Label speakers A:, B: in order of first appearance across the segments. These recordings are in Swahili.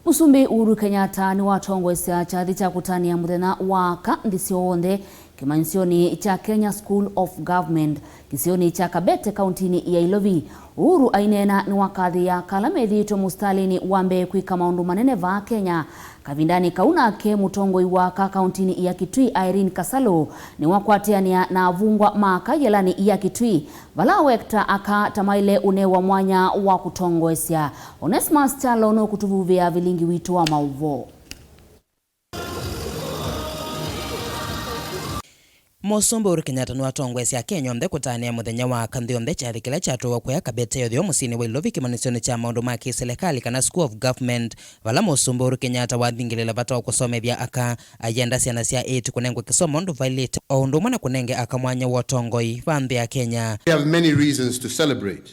A: Musumbi Uhuru Kenyatta niwatongoesya Kyathi cha Kutania Muthenya waka nthi syonthe kimanyisyoni cha Kenya School of Government kisioni cha Kabete kauntini ya Ilovi. Uhuru aineena niwakathiie kala methiitwe musitalini wa mbee kwika maundu manene va Kenya. Kavindani kaunake mutongoi waka kauntini ya Kitui Kasalo niwakwatiania na avungwa maka yelani ya Kitui vala wekta aka tamaile unewa mwanya wa kutongoesya. Onesmus Chalo no kutuvuvia vilingi witu wa mauvo.
B: Musumbi Uhuru Kenyatta niwatongoesya Kenya Kutania Muthenya waka nthi yonthe Kyathi kila kyatwa kuya Kabete yothio musini wa Ilovi kimanyisyoni cha maundu ma kiserikali kana School of Government vala Musumbi Uhuru Kenyatta wathingilila vata wa kusomethia aka ayenda ciana cia 8 kunengwa kisomo ndu violate o undu mwana kunenge aka mwanya wa utongoi va nthi ya Kenya.
C: We have many reasons to celebrate,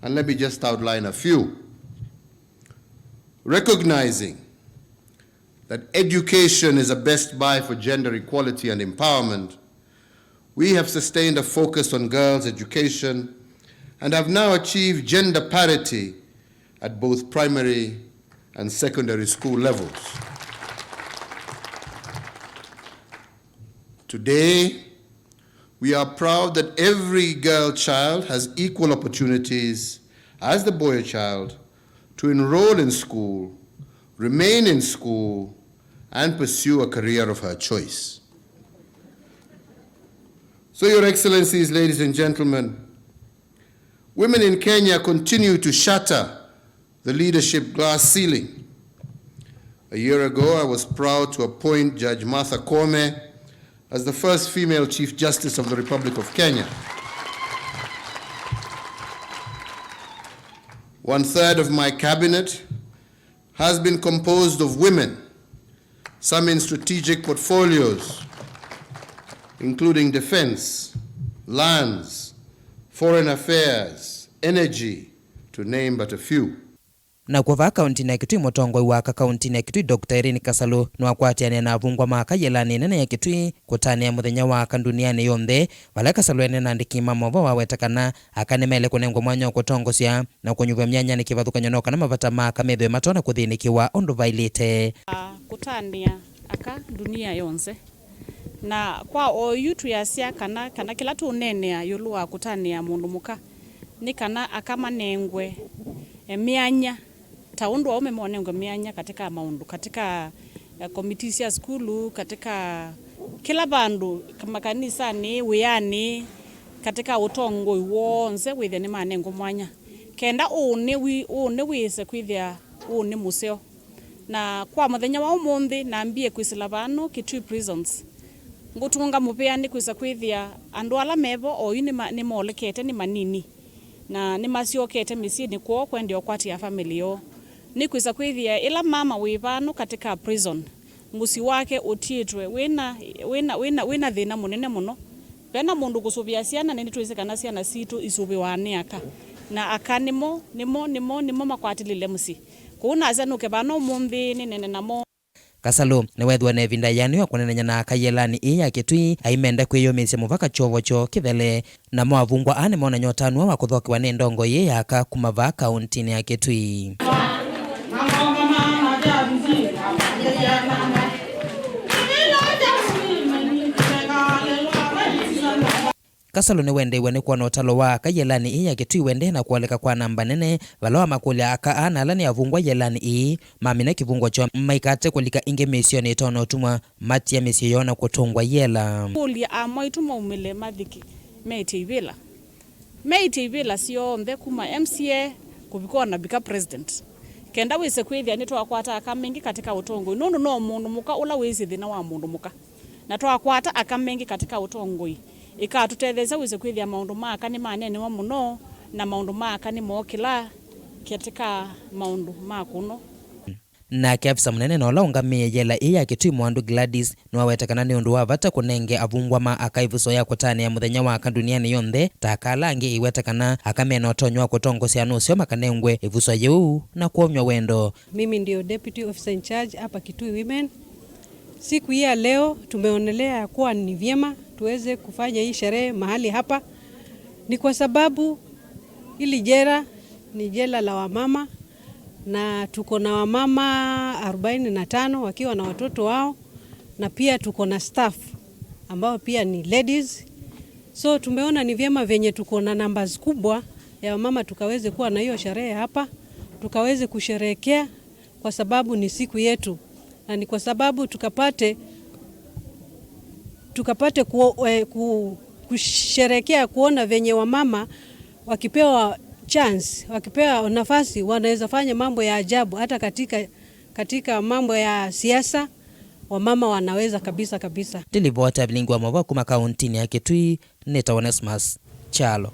C: and let me just outline a few. Recognizing that education is a best buy for gender equality and empowerment, we have sustained a focus on girls' education and have now achieved gender parity at both primary and secondary school levels. Today, we are proud that every girl child has equal opportunities as the boy child to enroll in school, remain in school, and pursue a career of her choice. So, Your Excellencies, ladies and gentlemen, women in Kenya continue to shatter the leadership glass ceiling. A year ago, I was proud to appoint Judge Martha Koome as the first female Chief Justice of the Republic of Kenya. 1/3 of my cabinet has been composed of women, some in strategic portfolios, including defense, lands, foreign affairs, energy, to name but a few.
B: Na kuva kauntini ya Kitui mutongoi waka kauntini ya Kitui Dr. Kasalo niwakwatiania na avungwa maka yelani nene ya Kitui Kutania Muthenya waka duniani yonthe vala Kasalo ene na andiki mamova wawetakana akanemele kunengwa mwanya kutongosya na kunyuvya myanya ni kivathukanyo noka na mavata maka methwe matona kuthinikiwa undu vailite.
D: Kutania aka dunia yonse na kwa oyu tuyasya kana kila tunenea yulu wa kutania mundu muka ni kana akamanengwe myanya taundu wa umemonengwe myanya katika maundu katika komiti ya skulu katika kila bandu kama kanisa ni wiani katika utongoi wonse withe ni manengo mwanya kenda une wise kwithia une museo na kwa muthenya wa umuthi na mbie kwisila vano Kitui prisons ngutunga mupeani kwisa kwithia andu ala mevo o ni molekete ni manini na ni masiokete misini kwa kwendio kwati ya family yo ni kwisa kwithia ila mama wivano katika prison musi wake utiitwe wina thina munene muno pena mundu kusuvia ciana nini twisikana ciana situ isuvi wane aka na akanimo nimo makwatilile musi kuna azanuke bano mumbi ni nene namo.
B: Kasalo ni wethwa ne vinda yani wa kunenenya na akayelani ya Kitui aimenda kwiyumisya muvaka chovo cho kithele na mwavungwa ane mona nyotanwa wa kuthokiwa ni ndongo ye yaka kumava kauntini ya Kitui. Kasalo ni wendewe ni kuwa notalo wa kayelani ya Kitui wende na kualeka kwa namba nene walawa makulia aka analani avungwa yelani mamina kivungwa cho maikate kulika inge misioni itono utumwa mati ya misiyona kutongwa yela.
D: Kulia ama ituma umile madhiki meiti ivila syonthe kuma MCA kubikuwa na bika president kenda wise kwithia ni twakwata akamengi katika utongoi nundu no mundu muka ula wisi thina wa mundu muka na twakwata akamengi katika utongoi ikatutethesa wise kwithia maundu maka ni manene wa muno na maundu maka ni mokila katika maundu makuno.
B: Na kiafisa munene na ulaungamia yela ya Kitui mwandu Gladys niwawetakana ni undu wa vata kunenge avungwa ma akaivuso ya Kutania Muthenya waka duniani yonthe takalangi iwetakana akamena otonywa kutongosya nusyo makanengwe ivuso yeu na kuonywa wendo.
E: Mimi ndio deputy officer in charge hapa Kitui Women. Siku ya leo tumeonelea kuwa ni vyema tuweze kufanya hii sherehe mahali hapa ni kwa sababu ili jela ni jela la wamama na tuko na wamama 45 wakiwa na watoto wao, na pia tuko na staff ambao pia ni ladies. So tumeona ni vyema venye tuko na numbers kubwa ya wamama tukaweze kuwa na hiyo sherehe hapa, tukaweze kusherehekea kwa sababu ni siku yetu, na ni kwa sababu tukapate kusherehekea kuona venye wamama wakipewa chance, wakipewa nafasi wanaweza fanya mambo ya ajabu. Hata katika mambo ya siasa wamama wanaweza kabisa.
B: Tilibota bilingwa mwa kuma kauntini ya Kitui, Neta Onesmus Chalo.